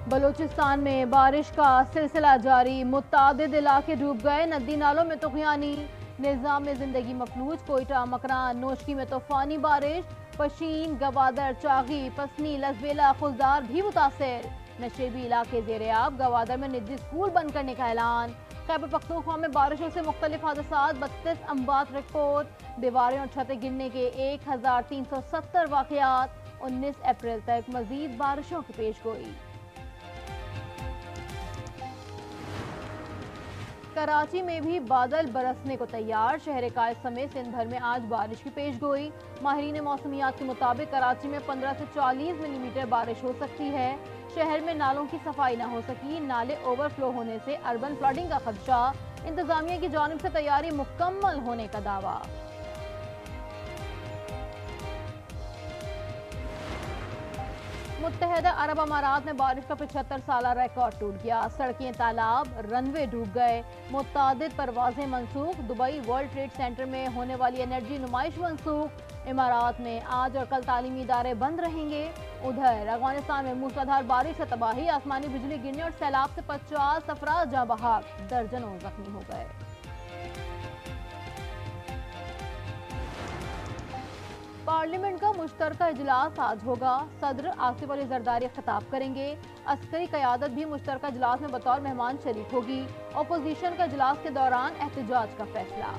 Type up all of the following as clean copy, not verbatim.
बलूचिस्तान में बारिश का सिलसिला जारी, मुतादिद इलाके डूब गए, नदी नालों में तुगयानी, निज़ाम में जिंदगी मफलूज, कोयटा मकरान नोशकी में तूफानी बारिश, पशीन गवादर चागी पसनी लजबेला खुलदार भी मुतासर, नशेबी इलाके जेर आब, गवादर में निजी स्कूल बंद करने का ऐलान, खैबर पख्तूनख्वा में बारिशों से मुख्तलिफ हादसात, 32 अम्बात रिपोर्ट, दीवारें और छतें गिरने के 1370 वाकयात, 19 अप्रैल तक मजीद बारिशों की पेशगोई। कराची में भी बादल बरसने को तैयार, शहर कायद समेत सिंध भर में आज बारिश की पेशगोई। माहिरीन मौसमियात के मुताबिक कराची में 15 से 40 मिलीमीटर बारिश हो सकती है। शहर में नालों की सफाई न हो सकी, नाले ओवरफ्लो होने से अर्बन फ्लडिंग का खदशा, इंतजामिया की जानिब से तैयारी मुकम्मल होने का दावा। मुत्तहदा अरब अमारात में बारिश का 75 साला रिकॉर्ड टूट गया, सड़कें तालाब रनवे डूब गए, मुतादिद परवाजें मनसूख, दुबई वर्ल्ड ट्रेड सेंटर में होने वाली एनर्जी नुमाइश मनसूख, इमारात में आज और कल तालीमी इदारे बंद रहेंगे। उधर अफगानिस्तान में मूसलाधार बारिश से तबाही, आसमानी बिजली गिरने और सैलाब से 50 अफराद जाँ बहक, दर्जनों जख्मी हो गए। पार्लियामेंट का मुश्तरका इजलास आज होगा, सदर आसिफ अली जरदारी खिताब करेंगे, अस्करी क़यादत भी मुश्तरका इजलास में बतौर मेहमान शरीक होगी। अपोजिशन का इजलास के दौरान एहतजाज का फैसला।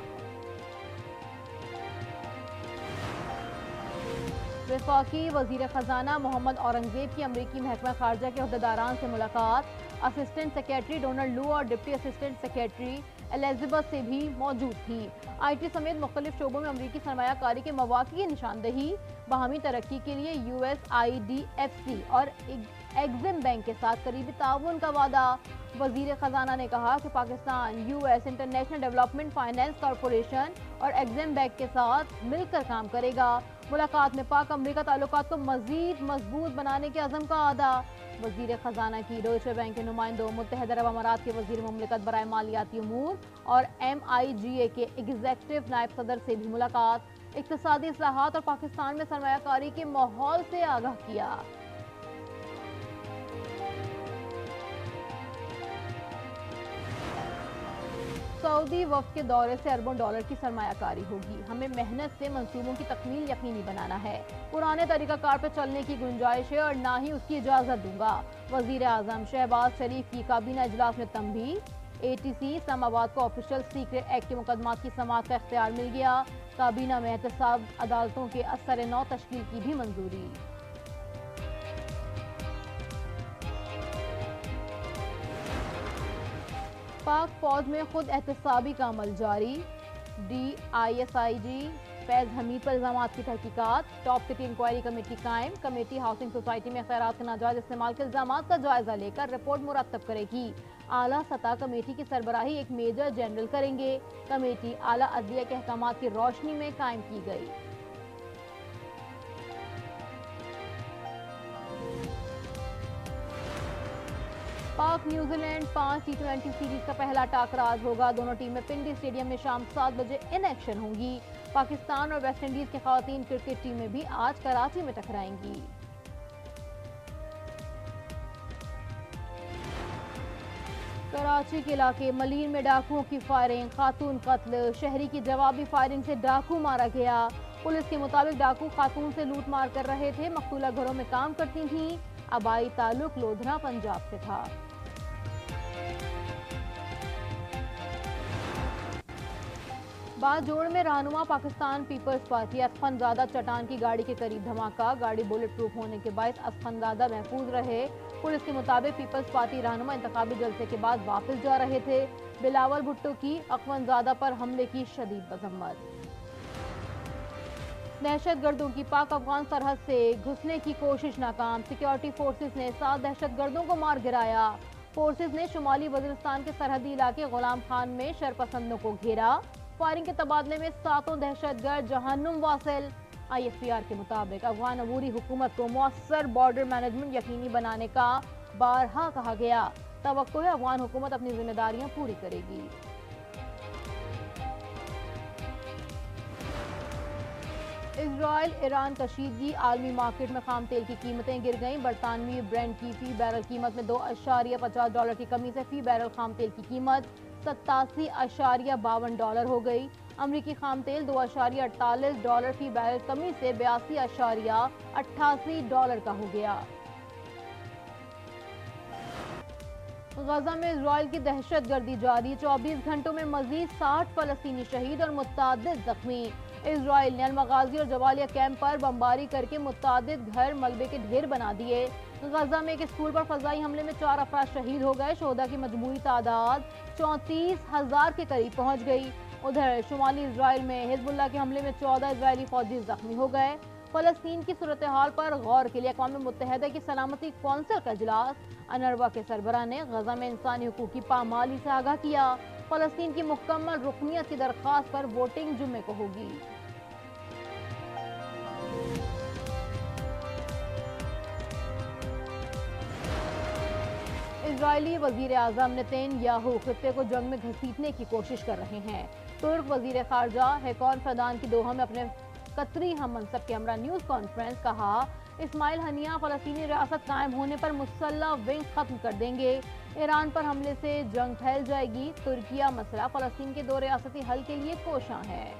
वफाकी वजीर खजाना मोहम्मद औरंगजेब की अमरीकी महकमा खारजा के अहदेदारान से मुलाकात, असिस्टेंट सेक्रेटरी डोनाल्ड लू और डिप्टी असिस्टेंट सेक्रेटरी एलिजाबेथ से भी मौजूद थी। IT समेत मुख्तलिफ शोबों में अमरीकी सरमायाकारी के मौक़े की निशानदही, बाहमी तरक्की के लिए USAID-FC और एग्जिम बैंक के साथ करीबी ताउन का वादा। वजीर खजाना ने कहा कि Pakistan US international development finance corporation और एग्जिम बैंक के साथ मिलकर काम करेगा। मुलाकात में पाक अमरीका ताल्लुकात को मजीद मजबूत बनाने के अज़म का आदा। वजीर खजाना की डॉइचे बैंक के नुमाइंदों, मुत्तहदा अरब अमारात के वजीर मुमलिकत बराए मालियाती उमूर और MIGA के एग्जीक्यूटिव नायब सदर से भी मुलाकात, इक़्तिसादी इस्लाहात और पाकिस्तान में सरमायाकारी के माहौल से आगाह किया। सऊदी वफ्द के दौरे से अरबों डॉलर की सरमायाकारी होगी, हमें मेहनत से मंसूबों की तकमील यकीनी बनाना है, पुराने तरीकाकार पर चलने की गुंजाइश है और ना ही उसकी इजाज़त दूंगा। वजीर आज़म शहबाज शरीफ की काबीना इजलास में तंबीह, ATC इस्लामाबाद को ऑफिशियल सीक्रेट एक्ट के मुकदमात की समाअत का इख्तियार मिल गया। काबीना में एहतसाब अदालतों के असर नौ तश्कील की भी मंजूरी। पाक फौज में खुद एहतसाबी का अमल जारी, DISIG फैज हमीद पर इल्जामात की तहकीकात, टॉप सिटी इंक्वायरी कमेटी कायम, कमेटी हाउसिंग सोसाइटी में खैरात के नाजायज इस्तेमाल के इल्जामात का जायजा लेकर रिपोर्ट मुरतब करेगी। आला सतह कमेटी की सरबराही एक मेजर जनरल करेंगे। कमेटी आला अदलिया के अहकामात की रोशनी में कायम की गई। पाक न्यूजीलैंड 5 T20 सीरीज का पहला टाकरा आज होगा। दोनों टीमें पिंडी स्टेडियम में शाम 7 बजे इन एक्शन होंगी। पाकिस्तान और वेस्ट इंडीज की खवातीन क्रिकेट टीमें भी आज कराची में टकराएंगी। कराची के इलाके मलीर में डाकुओं की फायरिंग, खातून कत्ल, शहरी की जवाबी फायरिंग से डाकू मारा गया। पुलिस के मुताबिक डाकू खातून से लूट मार कर रहे थे, मकतूला घरों में काम करती थीं। आबाई ताल्लुक लोधरा पंजाब से था। बाजोड़ में रहनुमा पाकिस्तान पीपल्स पार्टी असफनजादा चट्टान की गाड़ी के करीब धमाका, गाड़ी बुलेट प्रूफ होने के बायस असफनजादा महफूज रहे। पुलिस के मुताबिक पीपल्स पार्टी रहनुमा इंतखाबी जलसे के बाद वापस जा रहे थे। बिलावल भुट्टो की अखवनजादा पर हमले की शदीद मजम्मत। दहशतगर्दों की पाक अफगान सरहद से घुसने की कोशिश नाकाम, सिक्योरिटी फोर्सेस ने 7 दहशतगर्दों को मार गिराया। फोर्सेस ने शुमाली वजीरिस्तान के सरहदी इलाके गुलाम खान में शरपसंदों को घेरा। फायरिंग के तबादले में 7 दहशतगर्द जहन्नुम वासिल। ISPR के मुताबिक अफगान अबूरी हुकूमत को मौसर बॉर्डर मैनेजमेंट यकीनी बनाने का बारहा कहा गया। तवक्को है अफगान हुकूमत अपनी जिम्मेदारियां पूरी करेगी। इजराइल ईरान कशीदगी, आलमी मार्केट में खाम तेल की कीमतें गिर गईं। बरतानवी ब्रेंट की फी बैरल कीमत में $2.50 की कमी से फी बैरल खाम तेल की कीमत $87.52 हो गई। अमरीकी खाम तेल $2.48 फी बैरल कमी से $82.88 का हो गया। गजा में इजराइल की दहशतगर्दी जारी, 24 घंटों में मजीद 60 फलस्तीनी शहीद और मुत्तादिद जख्मी। इजराइल ने अलमगाजी और जवालिया कैंप पर बमबारी करके मुत्तादिद घर मलबे के ढेर बना दिए। गजा में एक स्कूल पर फजाई हमले में 4 अफराद शहीद हो गए। शोहदा की मजमूई तादाद 34,000 के करीब पहुंच गई। उधर शुमाली इजराइल में हिजबुल्लाह के हमले में 14 इजरायली फौजी जख्मी हो गए। फलस्तीन की सूरत हाल पर गौर के लिए अक़वाम मुत्तहिदा की सलामती कौंसिल का इजलास, अनरवा के सरबराह ने गजा में इंसानी हुकूक की पामाली से आगाह किया। फलस्तीन की मुकम्मल रुकनियत की दरख्वास्त पर वोटिंग जुम्मे को होगी। इजरायली वजीर आजम नेतन्याहू खित्ते को जंग में घसीटने की कोशिश कर रहे हैं। तुर्क वजीर खारजा हैकॉन फरदान की दोहा में अपने कतरी हम मनसब के हमरा न्यूज कॉन्फ्रेंस कहा, इस्माइल हनिया फलस्तीनी रियासत कायम होने पर मुसल्लह विंग खत्म कर देंगे। ईरान पर हमले से जंग फैल जाएगी। तुर्किया मसला फलस्तीन के 2 रियासती हल के लिए कोशां है।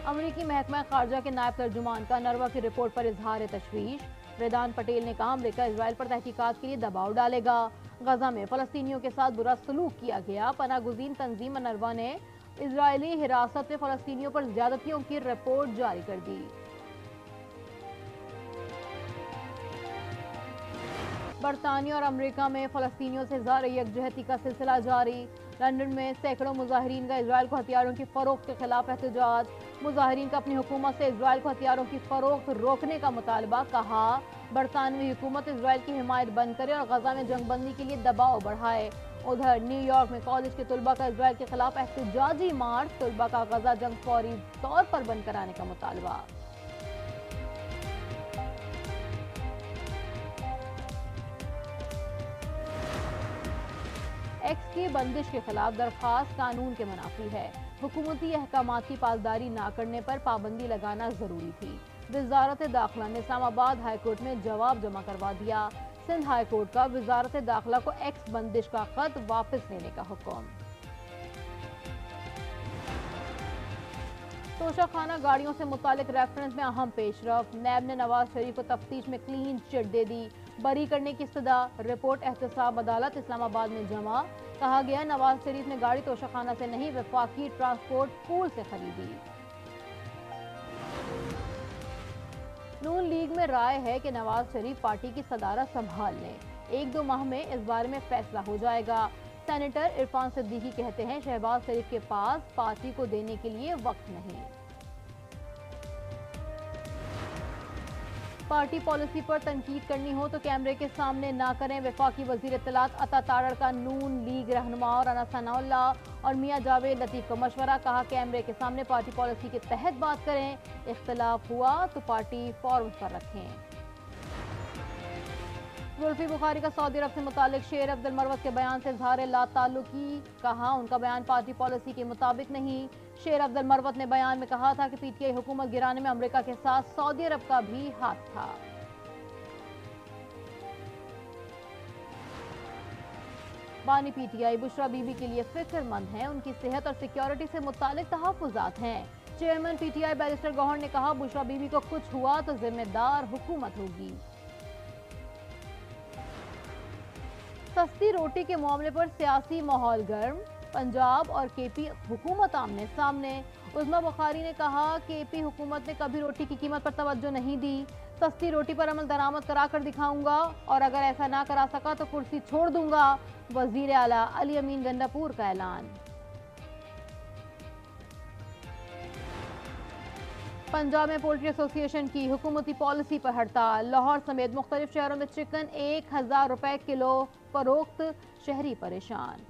अमरीकी महकमा खारजा के नायब तर्जुमान का अनरवा की रिपोर्ट पर इजहार तशवीश। रेदान पटेल ने कहा, अमरीका इजराइल पर तहकीकात के लिए दबाव डालेगा। गजा में फलस्तीनियों के साथ बुरा सलूक किया गया। पनागुज़ीन तंजीम अनरवा ने इजरायली हिरासत में फलस्तीनियों पर ज्यादतियों की रिपोर्ट जारी कर दी। बरतानिया और अमेरिका में फलस्तीनियों से इज़हार यकजहती का सिलसिला जारी। लंदन में सैकड़ों मुजाहिरीन का इजराइल को हथियारों की फरोख्त के खिलाफ एहतजाज। मुजाहिरीन का अपनी हुकूमत से इजराइल को हथियारों की फरोख्त रोकने का मुतालबा। कहा, बरतानवी हुकूमत इजराइल की हिमायत बंद करे और गजा में जंगबंदी के लिए दबाव बढ़ाए। उधर न्यूयॉर्क में कॉलेज के तुलबा का इजराइल के खिलाफ एहतजाजी मार्च। तुलबा का गजा जंग फौरी तौर पर बंद कराने का मुतालबा। एक्स की बंदिश के खिलाफ दरख्वास्त कानून के मुनाफी है। हुकूमती अहकामात की पासदारी ना करने पर पाबंदी लगाना जरूरी थी। वजारत दाखिला ने इस्लामाबाद हाईकोर्ट में जवाब जमा करवा दिया। सिंध हाईकोर्ट का वजारत दाखिला को एक्स बंदिश का खत वापस लेने का हुक्म। तोशाखाना गाड़ियों से मुतालिक रेफरेंस में अहम पेशरफ। नैब ने नवाज शरीफ को तफ्तीश में क्लीन चिट दे दी। बरी करने की इस्तदा। रिपोर्ट एहतसाब अदालत इस्लामाबाद में जमा। कहा गया, नवाज शरीफ ने गाड़ी तोशाखाना से नहीं वफाकी ट्रांसपोर्ट पूल से खरीदी। नून लीग में राय है कि नवाज शरीफ पार्टी की सदारत संभाल लें। 1-2 माह में इस बारे में फैसला हो जाएगा। सेनेटर इरफान सिद्दीकी कहते हैं, शहबाज शरीफ के पास पार्टी को देने के लिए वक्त नहीं। पार्टी पॉलिसी पर तनकीद करनी हो तो कैमरे के सामने ना करें। वफाकी वजीर इत्तलात अता तारड़ का नून लीग रहनुमा और राना सनाउल्लाह और मियां जावेद लतीफ को मशवरा। कहा, कैमरे के सामने पार्टी पॉलिसी के तहत बात करें। इख्तलाफ हुआ तो पार्टी फॉर्म पर रखें। जुल्फी बुखारी का सऊदी अरब से मुतालिक शेर अब्दुल मरवत के बयान से इजहार ला ताल्लुकी। कहा, उनका बयान पार्टी पॉलिसी के मुताबिक नहीं। शेर अब्दुल मरवत ने बयान में कहा था कि पीटीआई हुकूमत गिराने में अमेरिका के साथ सऊदी अरब का भी हाथ था। बानी पीटीआई बुशरा बीबी के लिए फिक्रमंद हैं। उनकी सेहत और सिक्योरिटी से मुतालिक तहफ़्फ़ुज़ात हैं। चेयरमैन पीटीआई बैरिस्टर गौहर ने कहा, बुशरा बीबी को कुछ हुआ तो जिम्मेदार हुकूमत होगी। सस्ती रोटी के मामले पर सियासी माहौल गर्म। पंजाब और केपी हुकूमत आमने सामने। उज़मा बुखारी ने कहा, केपी हुकूमत ने कभी रोटी की कीमत पर तवज्जो नहीं दी। सस्ती रोटी पर अमल दरामद करा कर दिखाऊंगा और अगर ऐसा ना करा सका तो कुर्सी छोड़ दूंगा। वजीर आला अली अमीन गंडापुर का ऐलान। पंजाब में पोल्ट्री एसोसिएशन की हुकूमती पॉलिसी पर हड़ताल। लाहौर समेत मुख्तलिफ शहरों में चिकन 1000 रुपए किलो फरोख्त। शहरी परेशान।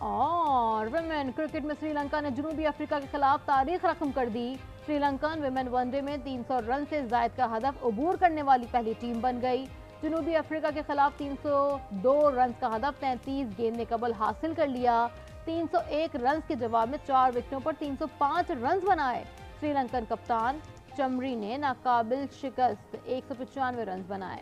और विमेन क्रिकेट में श्रीलंका ने जनूबी अफ्रीका के खिलाफ तारीख रकम कर दी। श्रीलंकन विमेन वनडे में 300 रन से जायद का हदफ अबूर करने वाली पहली टीम बन गई। जनूबी अफ्रीका के खिलाफ 302 रन का हदफ 33 गेंद में कबल हासिल कर लिया। 301 रन के जवाब में 4 विकेटों पर 305 रन बनाए। श्रीलंकन कप्तान चमरी ने नाकाबिल शिकस्त 195 रन बनाए।